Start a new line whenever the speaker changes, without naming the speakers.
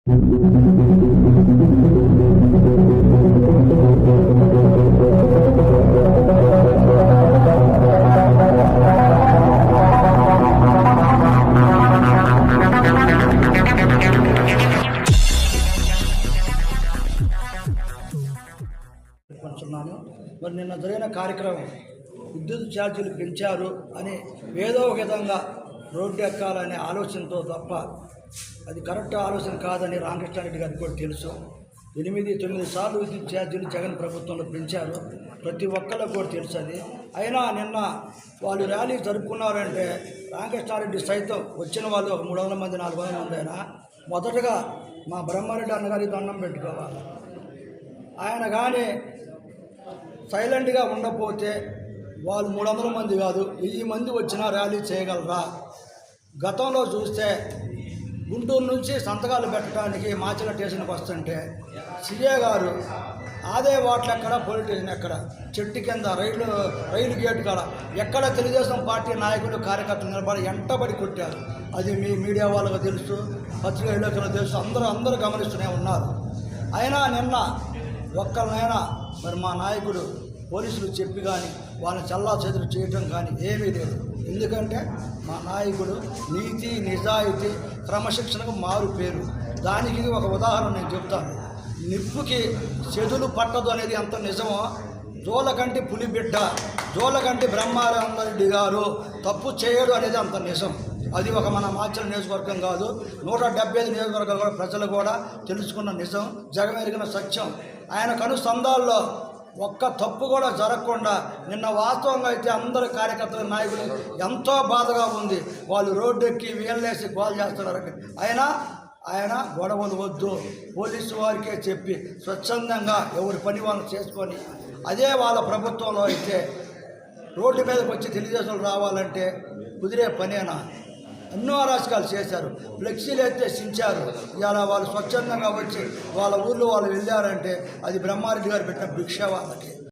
మరి నిన్న జరిగిన కార్యక్రమం విద్యుత్ ఛార్జీలు పెంచారు అని ఏదో ఒక విధంగా రోడ్డు ఎక్కాలనే ఆలోచనతో తప్ప అది కరెక్ట్ ఆలోచన కాదని రామకృష్ణారెడ్డి గారికి కూడా తెలుసు. 8-9 సార్లు విద్యుత్ ఛార్జీలు జగన్ ప్రభుత్వంలో పెంచారు, ప్రతి ఒక్కళ్ళకు కూడా తెలుసు అది. అయినా నిన్న వాళ్ళు ర్యాలీ జరుపుకున్నారంటే రామకృష్ణారెడ్డి సైతం వచ్చిన వాళ్ళు ఒక 300 మంది 400 మంది అయినా మొదటగా మా బ్రహ్మారెడ్డి అన్నగారికి దండం పెట్టుకోవాలి. ఆయన కానీ సైలెంట్గా ఉండకపోతే వాళ్ళు 300 మంది కాదు 1000 మంది వచ్చినా ర్యాలీ చేయగలరా? గతంలో చూస్తే గుంటూరు నుంచి సంతకాలు పెట్టడానికి మాచల స్టేషన్కి వస్తుంటే సీఏ గారు ఆదే వాట్లు ఎక్కడ, పోలీస్ స్టేషన్ ఎక్కడ, చెట్టు కింద రైలు గేటు కాడ ఎక్కడ తెలుగుదేశం పార్టీ నాయకులు కార్యకర్తలు నిలబడి ఎంటబడి కొట్టారు. అది మీ మీడియా వాళ్ళకు తెలుసు, పత్రికా విలేకరులకు తెలుసు, అందరూ గమనిస్తూనే ఉన్నారు. అయినా నిన్న ఒక్కరినైనా మరి మా నాయకుడు పోలీసులు చెప్పి కానీ వాళ్ళని చల్లా చెదురు చేయటం కానీ ఏమీ లేదు. ఎందుకంటే మా నాయకుడు నీతి నిజాయితీ క్రమశిక్షణకు మారు పేరు. దానికి ఒక ఉదాహరణ నేను చెప్తాను. నిప్పుకి చెదులు పట్టదు అనేది ఎంత నిజమో, జోలకంటి పులిబిడ్డ జోలకంటి బ్రహ్మారెడ్డి గారు తప్పు చేయడు అనేది అంత నిజం. అది ఒక మన మాచల నియోజకవర్గం కాదు, 175 నియోజకవర్గాలు కూడా ప్రజలు కూడా తెలుసుకున్న నిజం, జగమెరిగిన సత్యం. ఆయన కనుసంధాల్లో ఒక్క తప్పు కూడా జరగకుండా నిన్న వాస్తవంగా అయితే అందరు కార్యకర్తల నాయకులు ఎంతో బాధగా ఉంది. వాళ్ళు రోడ్డు ఎక్కి వీళ్ళేసి గోల్ చేస్తున్నారు. ఆయన గొడవలు వద్దు, పోలీసు వారికే చెప్పి స్వచ్ఛందంగా ఎవరి పని వాళ్ళు చేసుకొని, అదే వాళ్ళ ప్రభుత్వంలో అయితే రోడ్డు మీదకి వచ్చి తెలుగుదేశం రావాలంటే కుదిరే పనేనా? ఎన్నో అరాచకాలు చేశారు, ఫ్లెక్సీలు అయితే సించారు. ఇలా వాళ్ళు స్వచ్ఛందంగా వచ్చి వాళ్ళ ఊళ్ళో వాళ్ళు వెళ్ళారంటే అది బ్రహ్మారెడ్డి గారు పెట్టిన భిక్ష వాళ్ళకి.